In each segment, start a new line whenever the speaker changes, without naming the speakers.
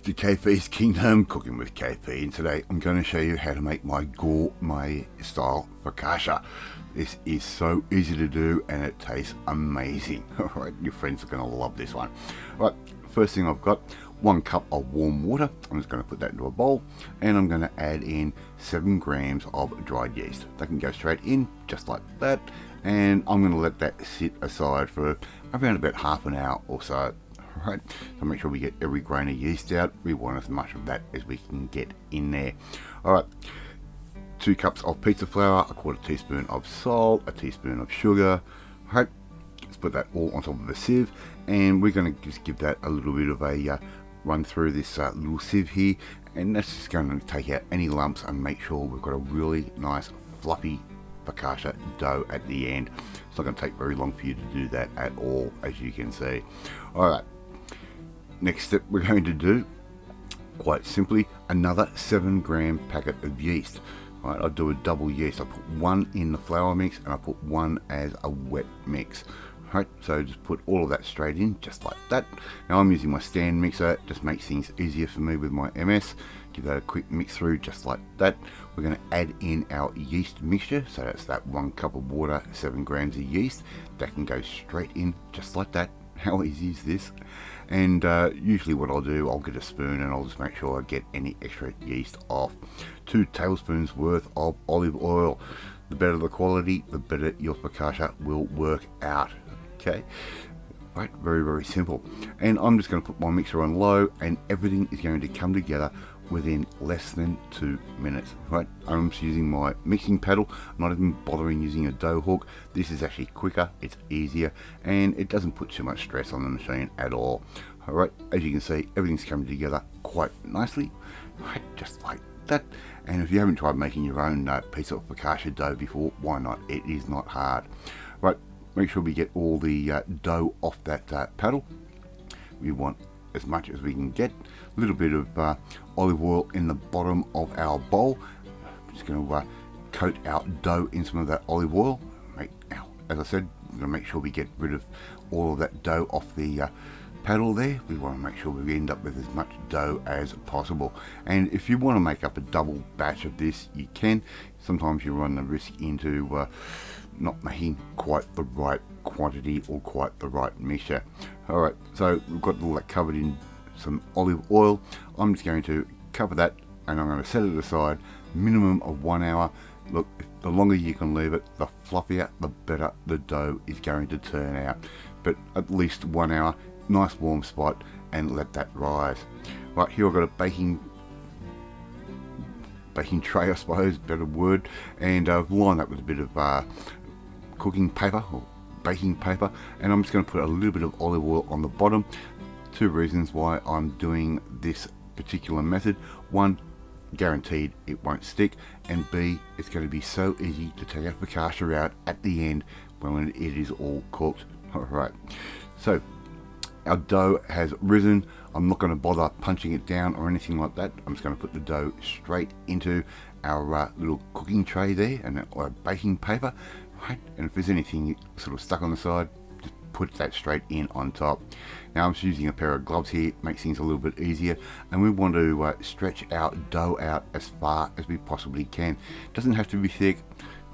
to KP's Kingdom, Cooking with KP, and today I'm going to show you how to make my gourmet style focaccia. This is so easy to do and it tastes amazing. Alright, your friends are going to love this one. Right, first thing I've got 1 cup of warm water. I'm just going to put that into a bowl and I'm going to add in 7 grams of dried yeast. They can go straight in just like that, and I'm going to let that sit aside for around about half an hour or so. Right, so make sure we get every grain of yeast out. We want as much of that as we can get in there. Alright, 2 cups of pizza flour, 1/4 teaspoon of salt, 1 teaspoon of sugar. Right, let's put that all on top of a sieve, and we're going to just give that a little bit of a run through this little sieve here, and that's just going to take out any lumps and make sure we've got a really nice fluffy focaccia dough at the end. It's not going to take very long for you to do that at all, as you can see. Alright, next step we're going to do, quite simply, another 7 gram packet of yeast. Right, I'll do a double yeast. I put 1 in the flour mix and I put 1 as a wet mix. Right, so just put all of that straight in, just like that. Now I'm using my stand mixer, it just makes things easier for me with my MS. Give that a quick mix through, just like that. We're going to add in our yeast mixture, so that's that 1 cup of water, 7 grams of yeast. That can go straight in, just like that. How easy is this? And usually what I'll do, I'll get a spoon and I'll just make sure I get any extra yeast off. 2 tablespoons worth of olive oil. The better the quality, the better your focaccia will work out. Okay, right, very, very simple. And I'm just going to put my mixer on low, and everything is going to come together within less than 2 minutes. Right, I'm just using my mixing paddle. I'm not even bothering using a dough hook. This is actually quicker, it's easier, and it doesn't put too much stress on the machine at all. Alright, as you can see, everything's coming together quite nicely, right, just like that. And if you haven't tried making your own piece of focaccia dough before, why not? It is not hard. Right, make sure we get all the dough off that paddle. We want as much as we can get. A little bit of olive oil in the bottom of our bowl. I'm just going to coat our dough in some of that olive oil. As I said, we're going to make sure we get rid of all of that dough off the paddle there. We want to make sure we end up with as much dough as possible. And if you want to make up a double batch of this, you can. Sometimes you run the risk into not making quite the right quantity or quite the right mixture. Alright, so we've got all that covered in some olive oil. I'm just going to cover that and I'm going to set it aside, minimum of 1 hour. Look, the longer you can leave it, the fluffier, the better the dough is going to turn out. But at least 1 hour, nice warm spot, and let that rise. Right, here I've got a baking tray, I suppose, better word, and I've lined that with a bit of cooking paper or baking paper, and I'm just going to put a little bit of olive oil on the bottom. 2 reasons why I'm doing this particular method. 1, guaranteed it won't stick, and B, it's going to be so easy to take our focaccia out at the end when it is all cooked. Alright, so our dough has risen. I'm not going to bother punching it down or anything like that. I'm just going to put the dough straight into our little cooking tray there, and our baking paper. Right, and if there's anything sort of stuck on the side, just put that straight in on top. Now I'm just using a pair of gloves here, makes things a little bit easier, and we want to stretch our dough out as far as we possibly can. It doesn't have to be thick.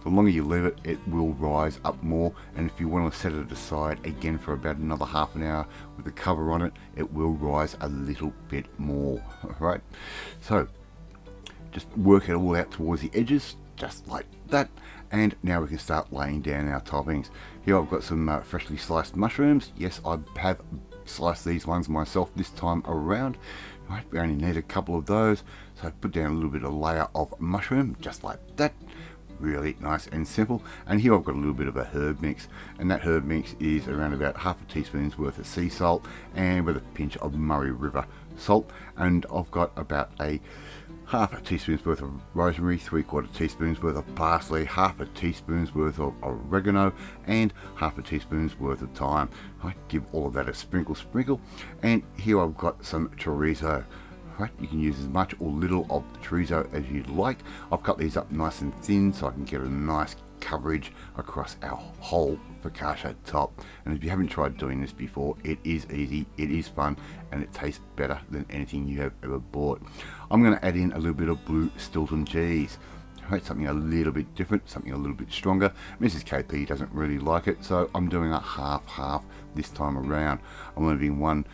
The longer you leave it, it will rise up more, and if you want to set it aside again for about another half an hour with the cover on it, it will rise a little bit more. Alright, so just work it all out towards the edges, just like that, and now we can start laying down our toppings. Here I've got some freshly sliced mushrooms. Yes, I have sliced these ones myself this time around. Right, we only need a couple of those, so I put down a little bit of layer of mushroom, just like that. Really nice and simple. And here I've got a little bit of a herb mix, and that herb mix is around about half a teaspoon's worth of sea salt and with a pinch of Murray River salt, and I've got about a half a teaspoon's worth of rosemary, 3/4 teaspoons worth of parsley, half a teaspoon's worth of oregano, and half a teaspoon's worth of thyme. I give all of that a sprinkle, and here I've got some chorizo. Right, you can use as much or little of the chorizo as you'd like. I've cut these up nice and thin so I can get a nice coverage across our whole focaccia top. And if you haven't tried doing this before, it is easy, it is fun, and it tastes better than anything you have ever bought. I'm going to add in a little bit of blue Stilton cheese. Something a little bit different, something a little bit stronger. Mrs. KP doesn't really like it, so I'm doing a half this time around. I'm leaving one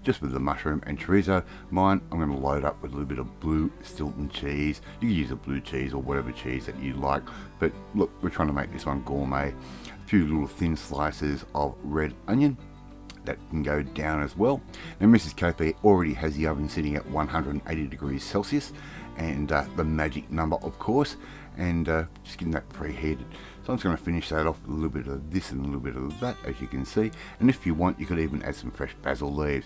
just with the mushroom and chorizo. Mine, I'm going to load up with a little bit of blue Stilton cheese. You can use a blue cheese or whatever cheese that you like, but look, we're trying to make this one gourmet. A few little thin slices of red onion that can go down as well. Now Mrs. KP already has the oven sitting at 180 degrees Celsius, and the magic number, of course, and just getting that preheated. So I'm just going to finish that off with a little bit of this and a little bit of that, as you can see. And if you want, you could even add some fresh basil leaves,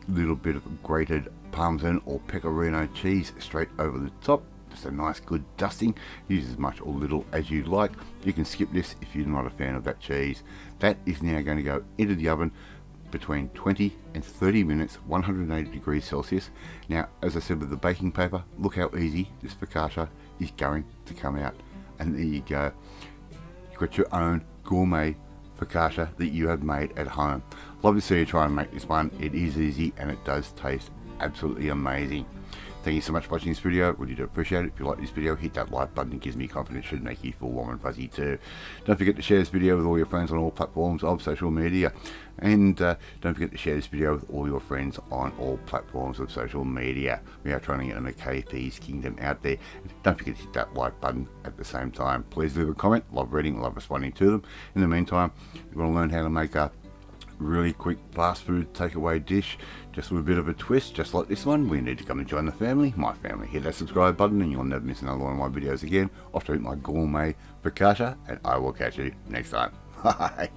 a little bit of grated Parmesan or Pecorino cheese straight over the top. Just a nice good dusting. Use as much or little as you like. You can skip this if you're not a fan of that cheese. That is now going to go into the oven between 20 and 30 minutes, 180 degrees Celsius. Now, as I said with the baking paper, look how easy this focaccia is going to come out. And there you go. You've got your own gourmet focaccia that you have made at home. Love to see you try and make this one. It is easy and it does taste absolutely amazing. Thank you so much for watching this video. Really do appreciate it. If you like this video, hit that like button. It gives me confidence, should make you feel warm and fuzzy too. Don't forget to share this video with all your friends on all platforms of social media. And don't forget to share this video with all your friends on all platforms of social media. We are trying to get them a KP's Kingdom out there. Don't forget to hit that like button at the same time. Please leave a comment. Love reading, love responding to them. In the meantime, if you want to learn how to make a really quick fast food takeaway dish just with a bit of a twist, just like this one, we need to come and join the family, my family. Hit that subscribe button and you'll never miss another one of my videos again. Off to eat my gourmet focaccia, and I will catch you next time. Bye.